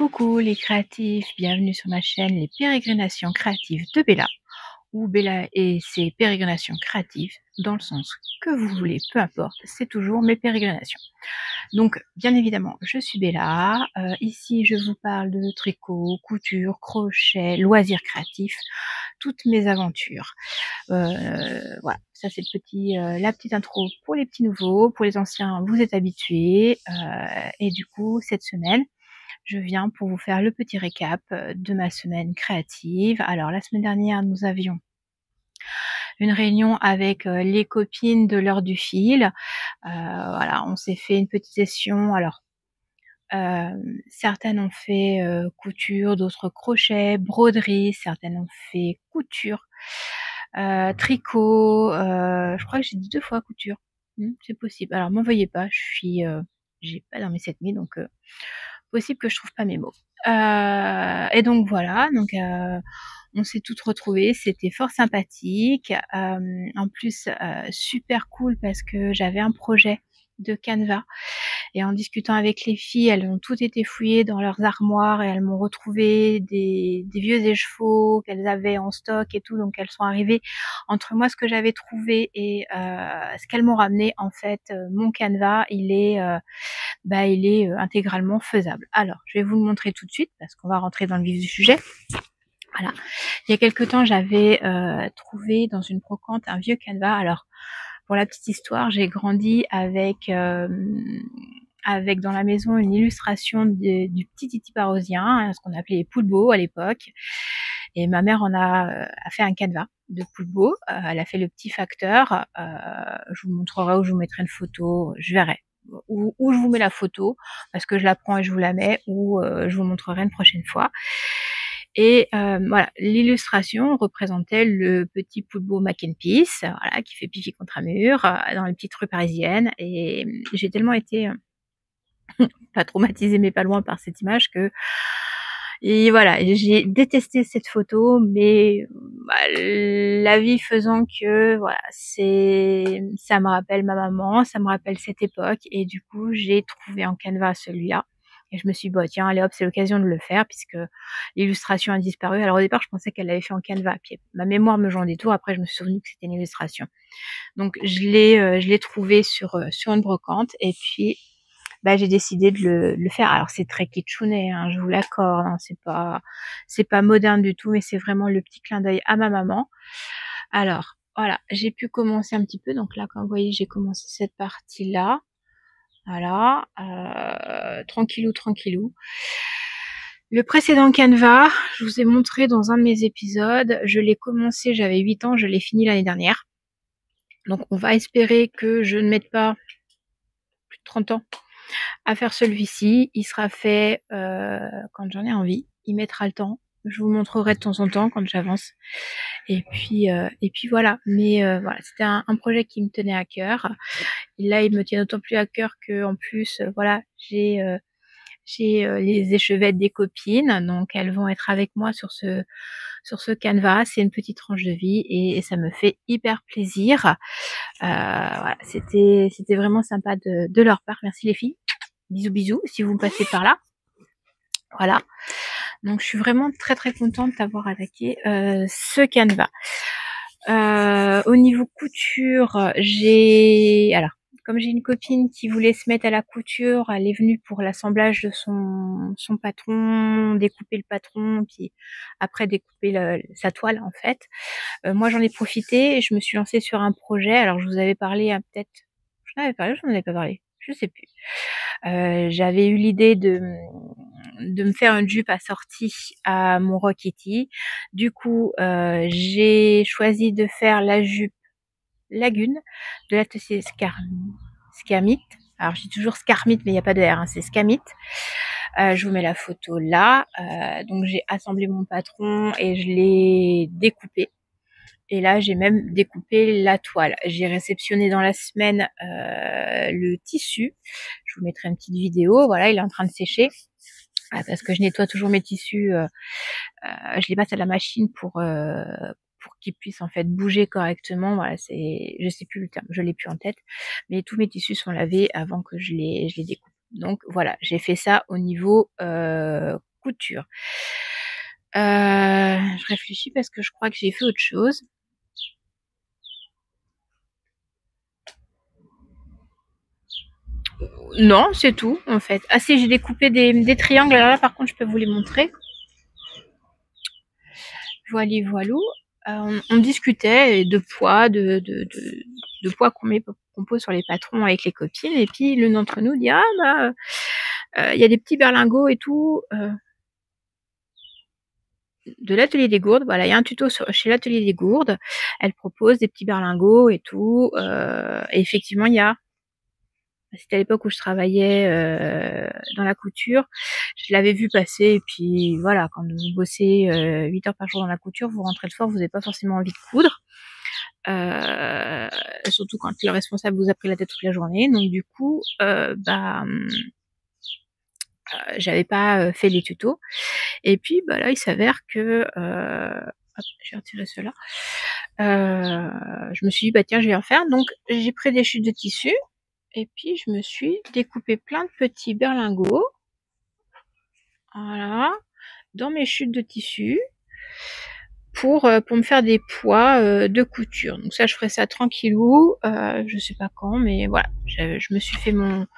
Coucou les créatifs, bienvenue sur ma chaîne Les Pérégrinations créatives de Bella, où Bella et ses pérégrinations créatives, dans le sens que vous voulez, peu importe, c'est toujours mes pérégrinations. Donc, bien évidemment, je suis Bella, ici je vous parle de tricot, couture, crochet, loisirs créatifs, toutes mes aventures. Voilà, ça c'est la petite intro pour les petits nouveaux, pour les anciens, vous êtes habitués, et du coup, cette semaine, je viens pour vous faire le petit récap de ma semaine créative. Alors la semaine dernière, nous avions une réunion avec les copines de l'heure du fil. Voilà, on s'est fait une petite session. Alors, certaines ont fait couture, d'autres crochet, broderie, certaines ont fait couture, tricot. Je crois que j'ai dit 2 fois couture. C'est possible. Alors m'envoyez pas, j'ai pas dans mes 7000, donc possible que je trouve pas mes mots. Et donc voilà, on s'est toutes retrouvées, c'était fort sympathique. En plus, super cool parce que j'avais un projet de Canva et en discutant avec les filles, elles ont toutes été fouillées dans leurs armoires et elles m'ont retrouvé des vieux échevaux qu'elles avaient en stock et tout, donc elles sont arrivées entre moi ce que j'avais trouvé et ce qu'elles m'ont ramené. En fait, mon Canva, il est intégralement faisable. Alors, je vais vous le montrer tout de suite parce qu'on va rentrer dans le vif du sujet. Voilà. Il y a quelque temps, j'avais trouvé dans une brocante un vieux Canva. Alors, pour la petite histoire, j'ai grandi avec dans la maison une illustration du petit Titi Parosien, hein, ce qu'on appelait les Poulbeaux à l'époque. Et ma mère a fait un Canva de Poulbeau. Elle a fait le petit facteur. Je vous montrerai ou je vous mettrai une photo, je verrai. Ou je vous mets la photo parce que je la prends et je vous la mets, ou je vous montrerai une prochaine fois. Et voilà, l'illustration représentait le petit Poulbeau Mac and Peace, voilà, qui fait pipi contre un mur dans les petites rues parisiennes. Et j'ai tellement été pas traumatisée mais pas loin par cette image et voilà, j'ai détesté cette photo, mais la vie faisant que voilà, ça me rappelle ma maman, ça me rappelle cette époque, et du coup j'ai trouvé en Canva celui-là. Et je me suis dit, bah tiens, allez hop, c'est l'occasion de le faire, puisque l'illustration a disparu. Alors au départ, je pensais qu'elle l'avait fait en Canva, puis ma mémoire me joue en détour. Après, je me suis souvenu que c'était une illustration. Donc je l'ai trouvé sur une brocante, et puis j'ai décidé de le faire. Alors c'est très kitschounet, hein, je vous l'accorde, hein, c'est pas moderne du tout, mais c'est vraiment le petit clin d'œil à ma maman. Alors voilà, j'ai pu commencer un petit peu. Donc là, comme vous voyez, j'ai commencé cette partie-là. Voilà, tranquillou, tranquillou. Le précédent Canva, je vous ai montré dans un de mes épisodes, je l'ai commencé, j'avais 8 ans, je l'ai fini l'année dernière. Donc on va espérer que je ne mette pas plus de 30 ans à faire celui-ci. Il sera fait quand j'en ai envie. Il mettra le temps. Je vous montrerai de temps en temps quand j'avance. Et puis voilà. Mais voilà, c'était un projet qui me tenait à cœur. Et là, il me tient d'autant plus à cœur que en plus, voilà, j'ai les échevettes des copines, donc elles vont être avec moi sur ce Canva. C'est une petite tranche de vie et ça me fait hyper plaisir. Voilà, c'était vraiment sympa de leur part. Merci les filles. Bisous bisous si vous me passez par là. Voilà. Donc je suis vraiment très très contente d'avoir attaqué ce Canva. Au niveau couture, comme j'ai une copine qui voulait se mettre à la couture, elle est venue pour l'assemblage de son patron, découper le patron, puis après découper sa toile en fait. Moi j'en ai profité et je me suis lancée sur un projet. Alors je vous avais parlé peut-être, j'en avais parlé ou j'en avais pas parlé, je sais plus. J'avais eu l'idée de me faire une jupe assortie à mon Rocketti. Du coup, j'ai choisi de faire la jupe Lagune de l'atelier Scarmit. Alors, je dis toujours Scarmit, mais il n'y a pas de R, hein, c'est Scarmit. Je vous mets la photo là. Donc, j'ai assemblé mon patron et je l'ai découpé. Et là, j'ai même découpé la toile. J'ai réceptionné dans la semaine le tissu. Je vous mettrai une petite vidéo. Voilà, il est en train de sécher. Parce que je nettoie toujours mes tissus. Je les passe à la machine pour qu'ils puissent en fait bouger correctement. Voilà, je sais plus le terme, je l'ai plus en tête. Mais tous mes tissus sont lavés avant que je les découpe. Donc voilà, j'ai fait ça au niveau couture. Je réfléchis parce que je crois que j'ai fait autre chose. Non, c'est tout en fait. Ah si, j'ai découpé des triangles. Alors là, par contre, je peux vous les montrer. Voilà, voilou. On discutait de poids, de poids qu'on pose sur les patrons avec les copines. Et puis l'une d'entre nous dit y a des petits berlingots et tout. De l'atelier des gourdes, voilà, il y a un tuto chez l'atelier des gourdes. Elle propose des petits berlingots et tout. Et effectivement, c'était à l'époque où je travaillais dans la couture. Je l'avais vu passer et puis voilà, quand vous bossez 8 heures par jour dans la couture, vous rentrez le soir, vous n'avez pas forcément envie de coudre. Surtout quand le responsable vous a pris la tête toute la journée. Donc du coup, j'avais pas fait les tutos. Et puis là, il s'avère que hop, j'ai retiré cela. Je me suis dit tiens, je vais en faire. Donc j'ai pris des chutes de tissu. Et puis, je me suis découpé plein de petits berlingots. Voilà. Dans mes chutes de tissu. Pour me faire des poids de couture. Donc ça, je ferai ça tranquillou. Je sais pas quand, mais voilà. Je me suis fait mon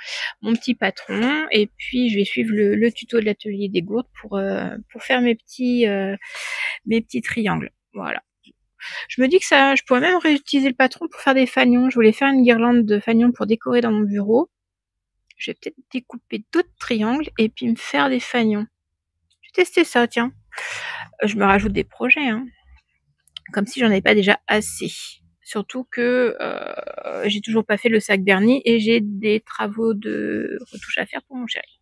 petit patron. Et puis, je vais suivre le tuto de l'atelier des gourdes pour faire mes petits triangles. Voilà. Je me dis que je pourrais même réutiliser le patron pour faire des fanions. Je voulais faire une guirlande de fanions pour décorer dans mon bureau. Je vais peut-être découper d'autres triangles et puis me faire des fanions. Je vais tester ça, tiens. Je me rajoute des projets, hein. Comme si j'en avais pas déjà assez. Surtout que j'ai toujours pas fait le sac Bernie et j'ai des travaux de retouche à faire pour mon chéri.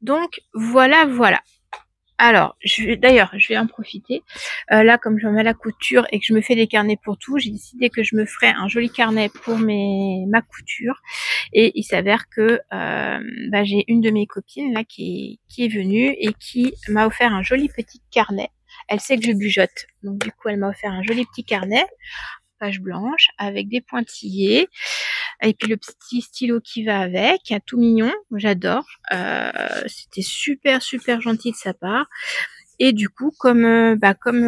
Donc voilà. Alors, d'ailleurs, je vais en profiter. Là, comme je me mets à la couture et que je me fais des carnets pour tout, j'ai décidé que je me ferais un joli carnet pour ma couture. Et il s'avère que j'ai une de mes copines là qui est venue et qui m'a offert un joli petit carnet. Elle sait que je bujote, donc du coup, elle m'a offert un joli petit carnet, page blanche, avec des pointillés. Et puis le petit stylo qui va avec, tout mignon, j'adore. C'était super gentil de sa part. Et du coup, comme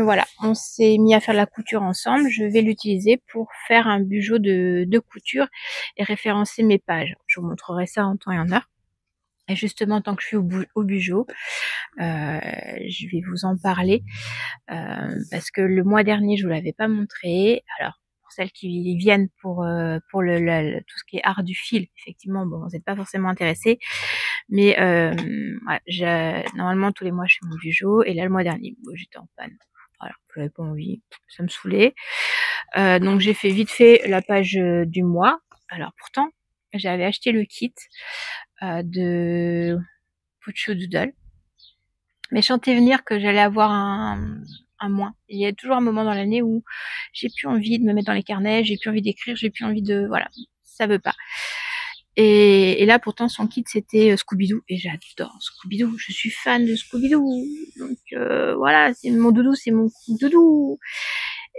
voilà, on s'est mis à faire la couture ensemble, je vais l'utiliser pour faire un bijou de couture et référencer mes pages. Je vous montrerai ça en temps et en heure. Et justement, tant que je suis au bijou, je vais vous en parler parce que le mois dernier, je vous l'avais pas montré. Alors, celles qui viennent pour tout ce qui est art du fil, effectivement, bon, vous n'êtes pas forcément intéressés, mais normalement tous les mois je fais mon bijou, et là le mois dernier, j'étais en panne. Voilà, j'avais pas envie, ça me saoulait. Donc j'ai fait vite fait la page du mois. Alors pourtant, j'avais acheté le kit de Puccio Doodle, mais je sentais venir que j'allais avoir un mois. Il y a toujours un moment dans l'année où j'ai plus envie de me mettre dans les carnets, j'ai plus envie d'écrire, j'ai plus envie de... Voilà, ça veut pas. Et là, pourtant, son kit, c'était Scooby-Doo. Et j'adore Scooby-Doo. Je suis fan de Scooby-Doo. Donc, voilà, c'est mon doudou, c'est mon doudou.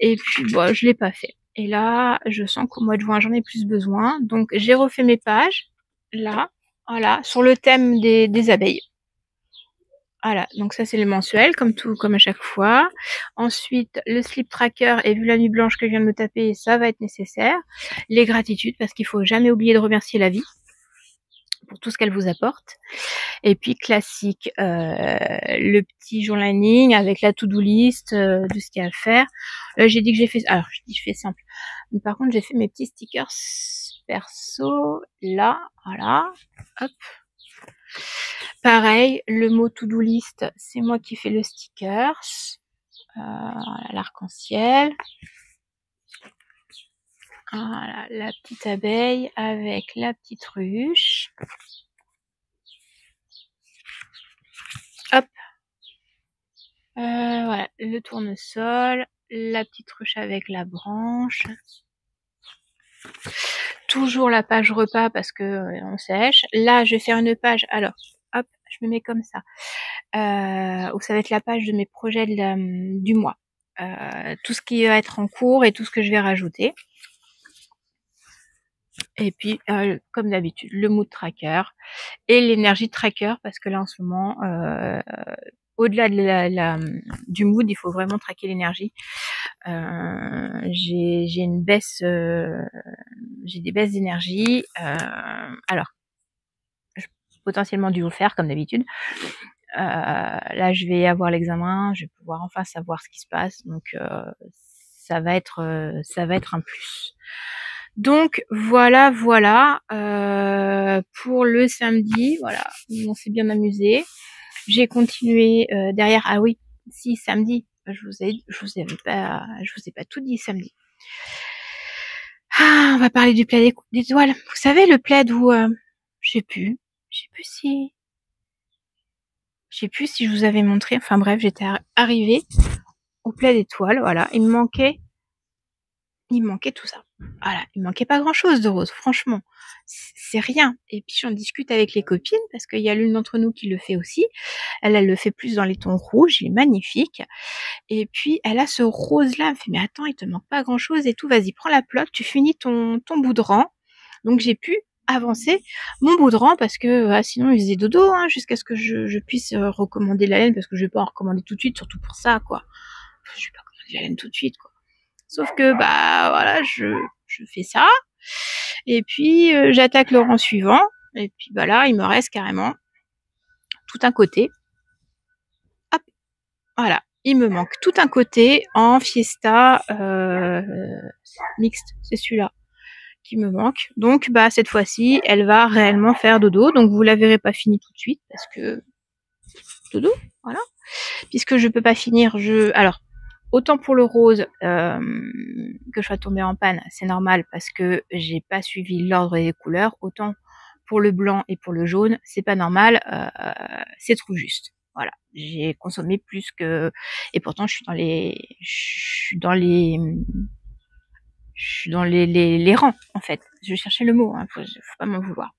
Et puis, je l'ai pas fait. Et là, je sens qu'au mois de juin, j'en ai plus besoin. Donc, j'ai refait mes pages. Là, voilà, sur le thème des abeilles. Voilà, donc ça c'est le mensuel, comme à chaque fois. Ensuite, le slip tracker, et vu la nuit blanche que je viens de me taper, ça va être nécessaire. Les gratitudes, parce qu'il faut jamais oublier de remercier la vie pour tout ce qu'elle vous apporte. Et puis classique, le petit journaling avec la to-do list de ce qu'il y a à faire. Là j'ai dit que j'ai fait, alors je fais simple. Mais par contre j'ai fait mes petits stickers perso, là, voilà, hop. Pareil, le mot to-do list, c'est moi qui fais le stickers. L'arc-en-ciel. Voilà, la petite abeille avec la petite ruche. Hop. Voilà, le tournesol, la petite ruche avec la branche. Toujours la page repas parce que on sèche. Là, je vais faire une page. Alors, hop, je me mets comme ça. Où ça va être la page de mes projets du mois. Tout ce qui va être en cours et tout ce que je vais rajouter. Et puis, comme d'habitude, le mood tracker et l'énergie tracker, parce que là, en ce moment, au-delà de du mood, il faut vraiment traquer l'énergie. J'ai une baisse, j'ai des baisses d'énergie. Alors, potentiellement dû au fer, comme d'habitude. Là, je vais avoir l'examen, je vais pouvoir enfin savoir ce qui se passe, donc ça va être un plus. Donc voilà, pour le samedi, voilà, on s'est bien amusé. J'ai continué derrière. Ah oui, si samedi, je vous ai pas tout dit samedi. Ah, on va parler du plaid d'étoiles. Vous savez le plaid où je sais plus si je vous avais montré. Enfin bref, j'étais arrivée au plaid d'étoiles. Voilà, il me manquait tout ça. Voilà, il me manquait pas grand chose de rose, franchement. C'est rien. Et puis j'en discute avec les copines parce qu'il y a l'une d'entre nous qui le fait aussi. Elle le fait plus dans les tons rouges, il est magnifique. Et puis elle a ce rose là, elle me fait mais attends, il te manque pas grand chose et tout, vas-y, prends la plaque, tu finis ton bout de rang. Donc j'ai pu avancer mon bout de rang parce que sinon il faisait dodo jusqu'à ce que je puisse recommander la laine, parce que je vais pas en recommander tout de suite, surtout pour ça quoi. Je vais pas recommander la laine tout de suite quoi. Sauf que bah voilà, je fais ça et puis j'attaque le rang suivant et puis bah là il me reste carrément tout un côté. Hop, voilà, il me manque tout un côté en fiesta mixte, c'est celui-là qui me manque. Donc bah cette fois-ci, elle va réellement faire dodo. Donc vous la verrez pas finie tout de suite parce que dodo, voilà. Puisque je peux pas finir, alors autant pour le rose que je sois tombée en panne, c'est normal parce que j'ai pas suivi l'ordre des couleurs. Autant pour le blanc et pour le jaune, c'est pas normal, c'est trop juste. Voilà, j'ai consommé plus que, et pourtant je suis dans les rangs en fait. Je cherchais le mot, faut pas m'en vouloir.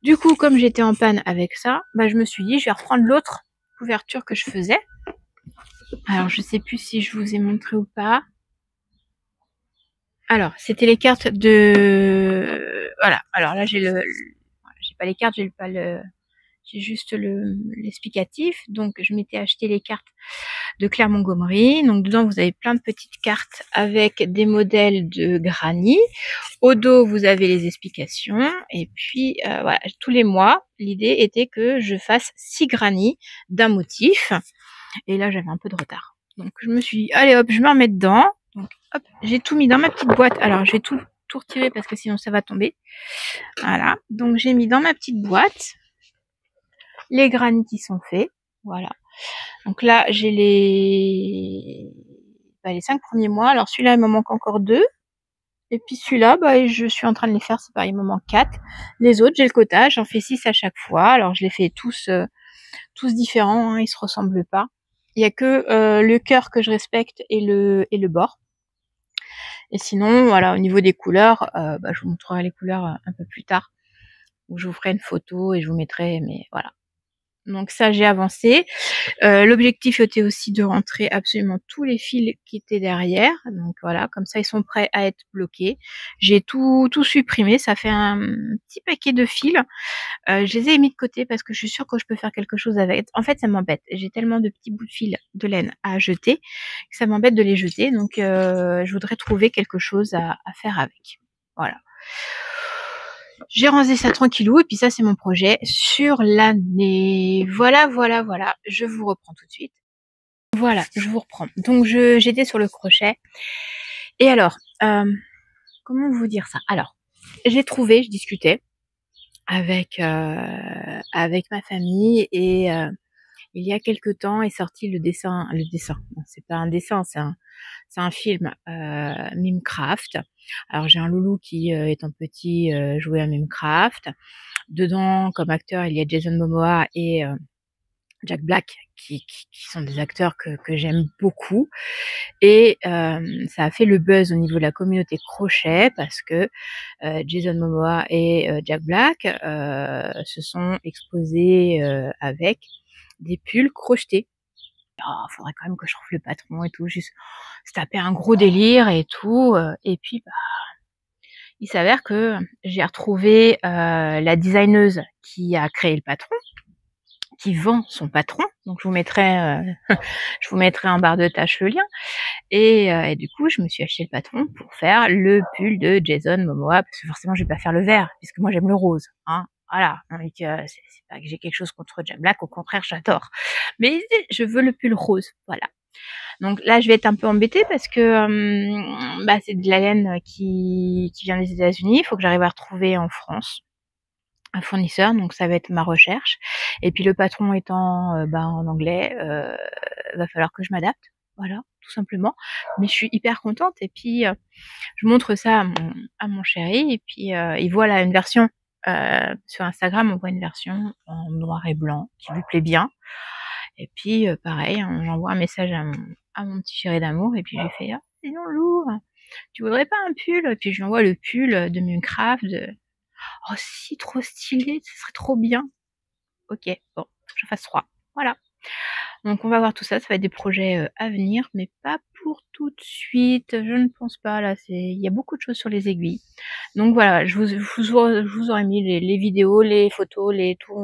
Du coup, comme j'étais en panne avec ça, bah je me suis dit je vais reprendre l'autre couverture que je faisais. Alors je sais plus si je vous ai montré ou pas. Alors c'était les cartes de, voilà. Alors là j'ai pas les cartes, j'ai juste l'explicatif. Donc je m'étais acheté les cartes de Claire Montgomery. Donc dedans vous avez plein de petites cartes avec des modèles de granny. Au dos vous avez les explications et puis voilà, tous les mois l'idée était que je fasse 6 granny d'un motif et là j'avais un peu de retard. Donc je me suis dit allez hop, je me remets dedans. Donc hop, j'ai tout mis dans ma petite boîte. Alors je vais tout retirer parce que sinon ça va tomber. Voilà, donc j'ai mis dans ma petite boîte les granny qui sont faits. Voilà. Donc là, j'ai les 5 premiers mois. Alors celui-là, il me manque encore 2. Et puis celui-là, bah, je suis en train de les faire, c'est pareil, il me manque 4. Les autres, j'ai le quota, j'en fais 6 à chaque fois. Alors je les fais tous différents, ils se ressemblent pas. Il y a que le cœur que je respecte et le bord. Et sinon, voilà, au niveau des couleurs, bah, je vous montrerai les couleurs un peu plus tard, où je vous ferai une photo et je vous mettrai, mais voilà. Donc ça, j'ai avancé. L'objectif était aussi de rentrer absolument tous les fils qui étaient derrière. Donc voilà, comme ça, ils sont prêts à être bloqués. J'ai tout supprimé. Ça fait un petit paquet de fils. Je les ai mis de côté parce que je suis sûre que je peux faire quelque chose avec. En fait, ça m'embête. J'ai tellement de petits bouts de fil de laine à jeter que ça m'embête de les jeter. Donc je voudrais trouver quelque chose à faire avec. Voilà. J'ai rangé ça tranquillou et puis ça c'est mon projet sur l'année. Voilà. Je vous reprends tout de suite. Voilà, je vous reprends. Donc j'étais sur le crochet. Et alors, comment vous dire ça? Alors, je discutais avec ma famille et il y a quelque temps est sorti le dessin. Non, c'est pas un dessin, c'est un film Mimecraft. Alors j'ai un loulou qui étant petit jouait à Mimecraft. Dedans, comme acteur, il y a Jason Momoa et Jack Black qui sont des acteurs que j'aime beaucoup. Et ça a fait le buzz au niveau de la communauté crochet parce que Jason Momoa et Jack Black se sont exposés avec des pulls crochetés. Oh, faudrait quand même que je trouve le patron et tout, juste se taper un gros délire et tout. Et puis, bah, il s'avère que j'ai retrouvé la designeuse qui a créé le patron, qui vend son patron. Donc je vous mettrai en barre de tâches le lien. Et du coup, je me suis acheté le patron pour faire le pull de Jason Momoa, parce que forcément, je vais pas faire le vert, puisque moi j'aime le rose. Hein. Voilà, donc c'est pas que j'ai quelque chose contre Jack Black, au contraire, j'adore. Mais je veux le pull rose, voilà. Donc là, je vais être un peu embêtée parce que c'est de la laine qui vient des États-Unis. Il faut que j'arrive à retrouver en France un fournisseur, donc ça va être ma recherche. Et puis le patron étant en anglais, va falloir que je m'adapte, voilà, tout simplement. Mais je suis hyper contente. Et puis je montre ça à mon chéri, et puis il voit là une version sur Instagram, on voit une version en noir et blanc qui lui plaît bien. Et puis pareil, j'envoie un message à mon petit chéri d'amour, et puis je lui fais sinon Lou, tu voudrais pas un pull? Et puis je lui envoie le pull de Minecraft. Oh si, trop stylé, ce serait trop bien. Ok, bon, je fasse 3. Voilà. Donc on va voir tout ça, ça va être des projets à venir, mais pas pour tout de suite, je ne pense pas, là, il y a beaucoup de choses sur les aiguilles. Donc voilà, je vous aurais mis les vidéos, les photos, les tout,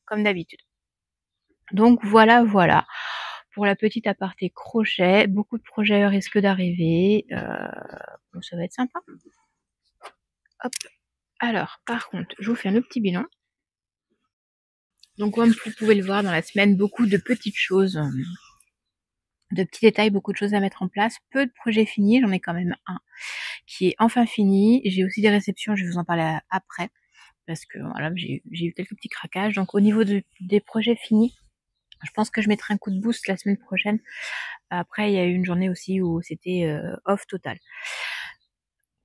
comme d'habitude. Donc voilà, pour la petite aparté crochet, beaucoup de projets risquent d'arriver, bon, ça va être sympa. Hop. Alors, par contre, je vous fais un petit bilan. Donc comme vous pouvez le voir dans la semaine, beaucoup de petites choses, de petits détails, beaucoup de choses à mettre en place, peu de projets finis, j'en ai quand même un qui est enfin fini. J'ai aussi des réceptions, je vais vous en parler après, parce que voilà, j'ai eu quelques petits craquages. Donc au niveau des projets finis, je pense que je mettrai un coup de boost la semaine prochaine. Après, il y a eu une journée aussi où c'était off total.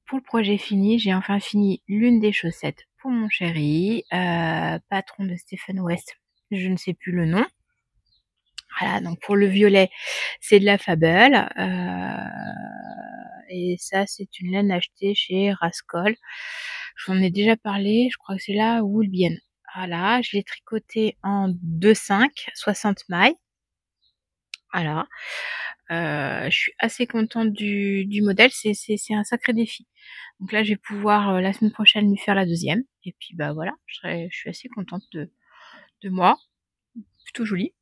Pour le projet fini, j'ai enfin fini l'une des chaussettes pour mon chéri, patron de Stephen West, je ne sais plus le nom. Voilà, donc pour le violet, c'est de la Fable. Et ça, c'est une laine achetée chez Rascol. J'en ai déjà parlé, je crois que c'est là Woolbien. Voilà, je l'ai tricoté en 2,5, 60 mailles. Voilà. Je suis assez contente du modèle, c'est un sacré défi. Donc là, je vais pouvoir la semaine prochaine lui faire la deuxième. Et puis bah voilà, je suis assez contente de moi. Plutôt jolie.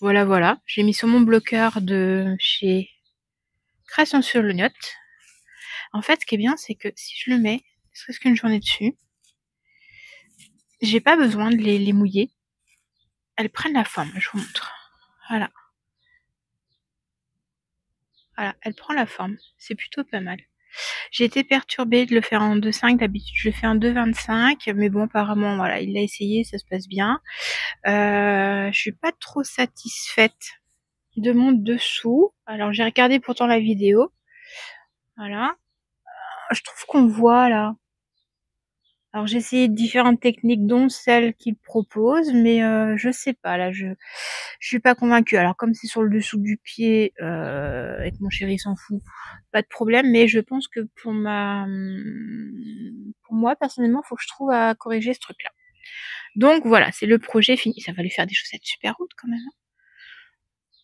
Voilà. J'ai mis sur mon bloqueur de chez Création sur le Note. En fait, ce qui est bien, c'est que si je le mets, ne serait-ce qu'une journée dessus, j'ai pas besoin de les mouiller. Elles prennent la forme, je vous montre. Voilà. Voilà, elle prend la forme. C'est plutôt pas mal. J'ai été perturbée de le faire en 2,5. D'habitude, je le fais en 2,25. Mais bon, apparemment, voilà, il l'a essayé, ça se passe bien. Je suis pas trop satisfaite de mon dessous. Alors, j'ai regardé pourtant la vidéo. Voilà. Je trouve qu'on voit, là. Alors, j'ai essayé différentes techniques, dont celle qu'il propose, mais je sais pas, là, je suis pas convaincue. Alors, comme c'est sur le dessous du pied, et que mon chéri s'en fout, pas de problème, mais je pense que pour moi, personnellement, il faut que je trouve à corriger ce truc-là. Donc voilà, c'est le projet fini. Ça va lui faire des chaussettes super hautes quand même.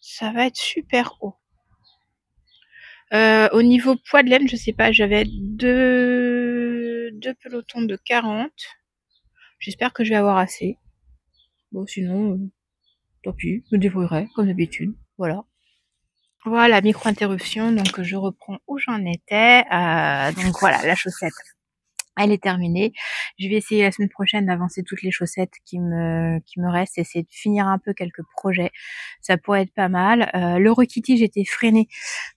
Ça va être super haut. Au niveau poids de laine, je sais pas, j'avais deux pelotons de 40. J'espère que je vais avoir assez. Bon, sinon, tant pis, je me débrouillerai, comme d'habitude. Voilà, micro-interruption, donc je reprends où j'en étais. Donc voilà, la chaussette, elle est terminée. Je vais essayer la semaine prochaine d'avancer toutes les chaussettes qui me restent, essayer de finir un peu quelques projets. Ça pourrait être pas mal. Le Rokiti, j'étais freinée,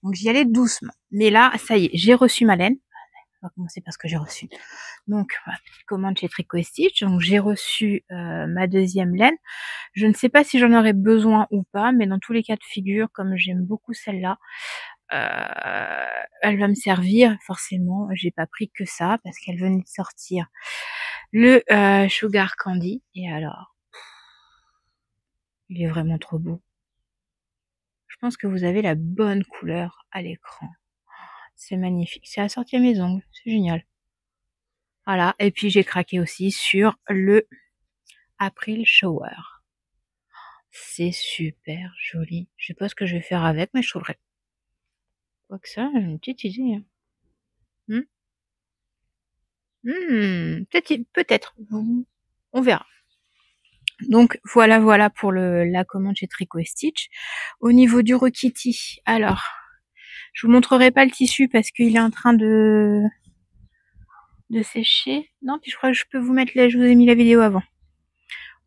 donc j'y allais doucement. Mais là, ça y est, j'ai reçu ma laine. On va commencer par ce que j'ai reçu. Donc, voilà, petite commande chez Tricot Stitch. Donc, j'ai reçu ma deuxième laine. Je ne sais pas si j'en aurais besoin ou pas, mais dans tous les cas de figure, comme j'aime beaucoup celle-là, elle va me servir forcément. J'ai pas pris que ça parce qu'elle venait de sortir le Sugar Candy. Et alors, il est vraiment trop beau. Je pense que vous avez la bonne couleur à l'écran. C'est magnifique. C'est assorti à mes ongles. C'est génial. Voilà. Et puis j'ai craqué aussi sur le April Shower. C'est super joli. Je sais pas ce que je vais faire avec, mais je trouverai. Quoi que ça, j'ai une petite idée. Peut-être, on verra. Donc voilà pour la commande chez Tricot Stitch. Au niveau du Rokitty, alors, je vous montrerai pas le tissu parce qu'il est en train de sécher. Non, puis je crois que je peux vous mettre je vous ai mis la vidéo avant.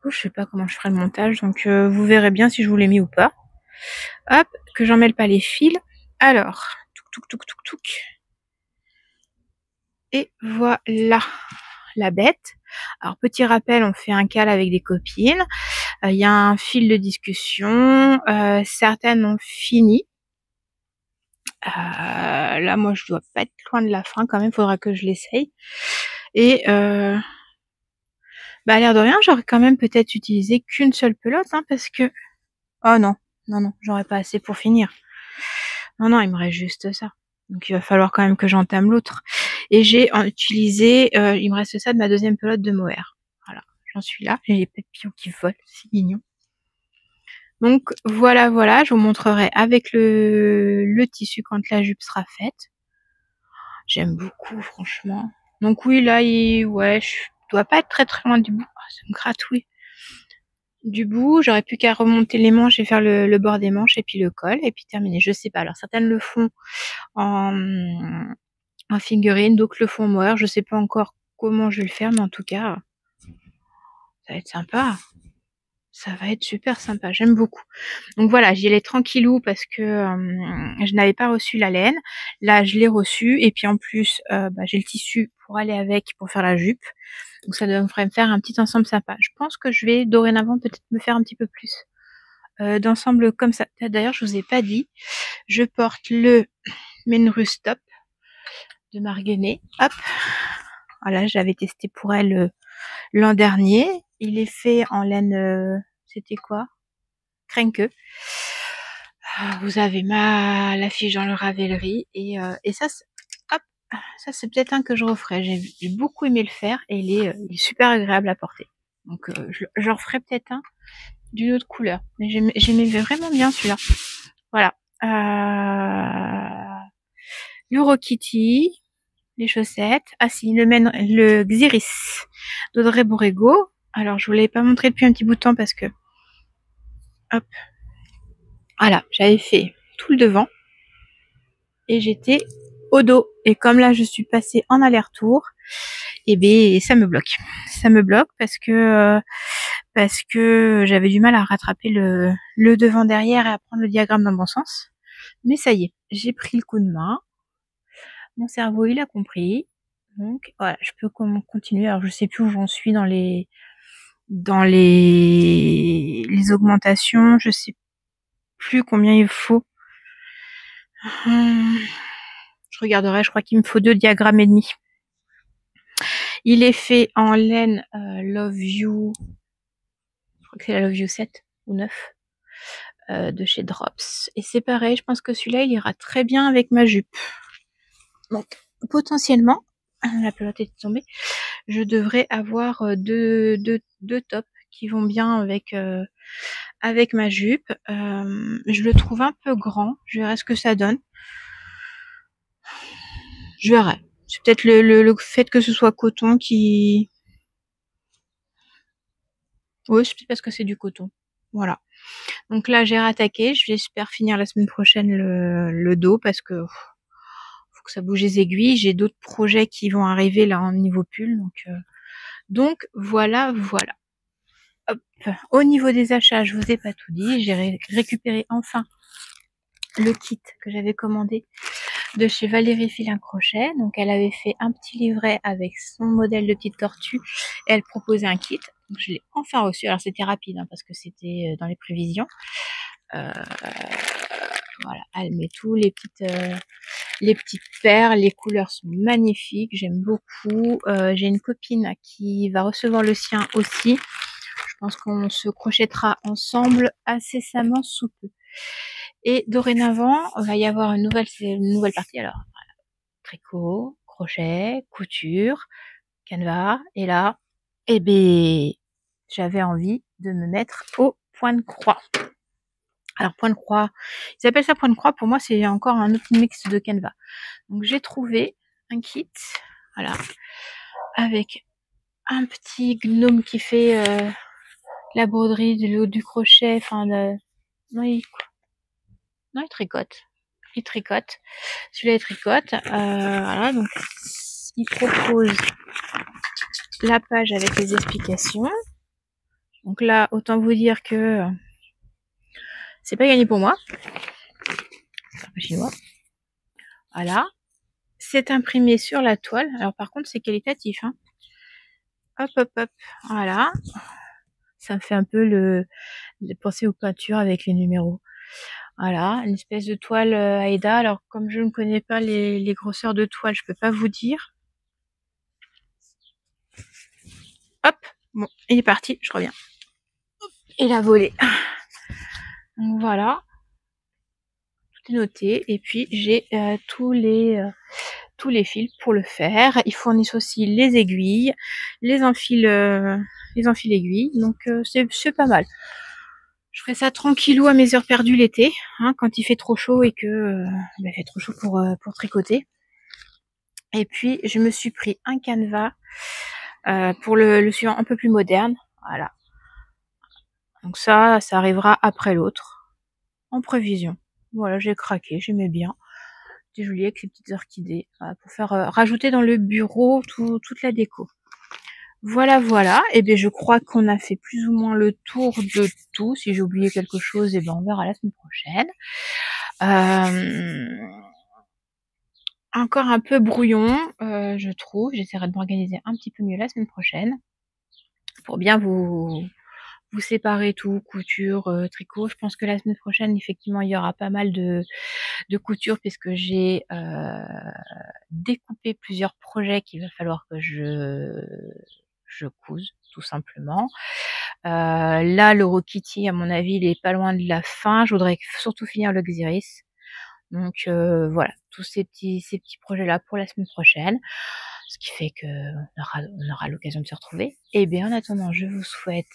Oh, je sais pas comment je ferai le montage, donc vous verrez bien si je vous l'ai mis ou pas. Hop, que j'en mêle pas les fils. Alors, touc. Et voilà la bête. Alors, petit rappel, on fait un cal avec des copines. Il y a un fil de discussion. Certaines ont fini. Là, moi, je dois pas être loin de la fin quand même. Faudra que je l'essaye. Et à l'air de rien, j'aurais quand même peut-être utilisé qu'une seule pelote, hein, parce que... Oh non, j'aurais pas assez pour finir. Non, il me reste juste ça. Donc, il va falloir quand même que j'entame l'autre. Et j'ai utilisé... il me reste ça de ma deuxième pelote de mohair. Voilà, j'en suis là. J'ai les papillons qui volent. C'est mignon. Donc voilà, je vous montrerai avec le tissu quand la jupe sera faite. J'aime beaucoup, franchement. Donc oui, là, je dois pas être très loin du bout. Oh, ça me gratouille. Du bout, j'aurais plus qu'à remonter les manches et faire le bord des manches et puis le col et puis terminer. Je sais pas. Alors certaines le font en figurine, d'autres le font en mohair. Je sais pas encore comment je vais le faire, mais en tout cas, ça va être sympa. Ça va être super sympa, j'aime beaucoup. Donc voilà, j'y allais tranquillou parce que je n'avais pas reçu la laine. Là, je l'ai reçue et puis en plus, j'ai le tissu pour aller avec, pour faire la jupe. Donc ça devrait me faire un petit ensemble sympa. Je pense que je vais dorénavant peut-être me faire un petit peu plus d'ensemble comme ça. D'ailleurs, je vous ai pas dit, je porte le Menrus Top de Marguerite. Hop, voilà, je l'avais testé pour elle l'an dernier. Il est fait en laine, c'était quoi? Crenque. Vous avez l'affiche dans le Ravelry et ça, hop, ça c'est peut-être un que je referai. J'ai beaucoup aimé le faire et il est super agréable à porter. Donc je referai peut-être un d'une autre couleur. Mais j'aimais vraiment bien celui-là. Voilà. Le Rokitty, les chaussettes. Ah si, le Xiris d'Audrey Borrego. Alors je vous l'avais pas montré depuis un petit bout de temps parce que hop. Voilà, j'avais fait tout le devant et j'étais au dos. Et comme là, je suis passée en aller-retour, et ben ça me bloque. Ça me bloque parce que j'avais du mal à rattraper le devant derrière et à prendre le diagramme dans le bon sens. Mais ça y est, j'ai pris le coup de main. Mon cerveau, il a compris. Donc voilà, je peux continuer. Alors je sais plus où j'en suis dans les augmentations. Je sais plus combien il faut. Je regarderai, je crois qu'il me faut 2 diagrammes et demi. Il est fait en laine Love You, je crois que c'est la Love You 7 ou 9 de chez Drops. Et c'est pareil, je pense que celui-là, il ira très bien avec ma jupe. Donc, potentiellement, la pelote est tombée, je devrais avoir deux tops qui vont bien avec ma jupe. Je le trouve un peu grand, je verrai ce que ça donne. Je verrai. C'est peut-être le fait que ce soit coton qui... Oui, c'est peut-être parce que c'est du coton. Voilà. Donc là, j'ai rattaqué. J'espère finir la semaine prochaine le dos parce que faut que ça bouge les aiguilles. J'ai d'autres projets qui vont arriver là en niveau pull. Donc voilà. Hop. Au niveau des achats, je vous ai pas tout dit. J'ai récupéré enfin le kit que j'avais commandé de chez Valérie Filin Crochet. Donc elle avait fait un petit livret avec son modèle de petite tortue et elle proposait un kit. Donc je l'ai enfin reçu. Alors c'était rapide parce que c'était dans les prévisions. Voilà, elle met tout, les petites perles, les couleurs sont magnifiques, j'aime beaucoup. J'ai une copine qui va recevoir le sien aussi. Je pense qu'on se crochettera ensemble incessamment sous peu. Et dorénavant, il va y avoir une nouvelle partie. Alors, voilà, tricot, crochet, couture, canevas. Et là, j'avais envie de me mettre au point de croix. Alors, point de croix, ils appellent ça point de croix. Pour moi, c'est encore un autre mix de canevas. Donc, j'ai trouvé un kit. Voilà. avec un petit gnome qui fait la broderie, du crochet, enfin non, il tricote. Il tricote. Celui-là, il tricote. Voilà, donc il propose la page avec les explications. Donc là, autant vous dire que c'est pas gagné pour moi. C'est un peu chinois. Voilà. C'est imprimé sur la toile. Alors par contre, c'est qualitatif. Hein. Hop, hop, hop. Voilà. Ça me fait un peu penser aux peintures avec les numéros. Voilà, une espèce de toile Aida. Alors comme je ne connais pas les grosseurs de toile, je peux pas vous dire. Hop, bon, il est parti, je reviens. Il a volé. Donc voilà, tout est noté. Et puis j'ai tous les fils pour le faire. Ils fournissent aussi les aiguilles, les enfils aiguilles. Donc c'est pas mal. Je ferai ça tranquillou à mes heures perdues l'été, hein, quand il fait trop chaud et que il fait trop chaud pour tricoter. Et puis je me suis pris un canevas pour le suivant un peu plus moderne. Voilà. Donc ça arrivera après l'autre, en prévision. Voilà, j'ai craqué, j'aimais bien. C'était joli avec ces petites orchidées, pour faire rajouter dans le bureau toute la déco. Voilà, voilà. Et bien je crois qu'on a fait plus ou moins le tour de tout. Si j'ai oublié quelque chose, et ben on verra la semaine prochaine. Encore un peu brouillon, je trouve. J'essaierai de m'organiser un petit peu mieux la semaine prochaine pour bien vous séparer tout, couture, tricot. Je pense que la semaine prochaine, effectivement, il y aura pas mal de couture puisque j'ai découpé plusieurs projets qu'il va falloir que je couse, tout simplement. Là, le Rokiti, à mon avis, il est pas loin de la fin. Je voudrais surtout finir le Xiris. Donc voilà, tous ces petits projets-là pour la semaine prochaine. Ce qui fait qu'on aura l'occasion de se retrouver. Et bien en attendant, je vous souhaite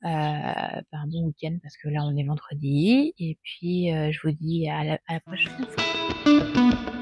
un bon week-end parce que là on est vendredi. Et puis je vous dis à la prochaine fois.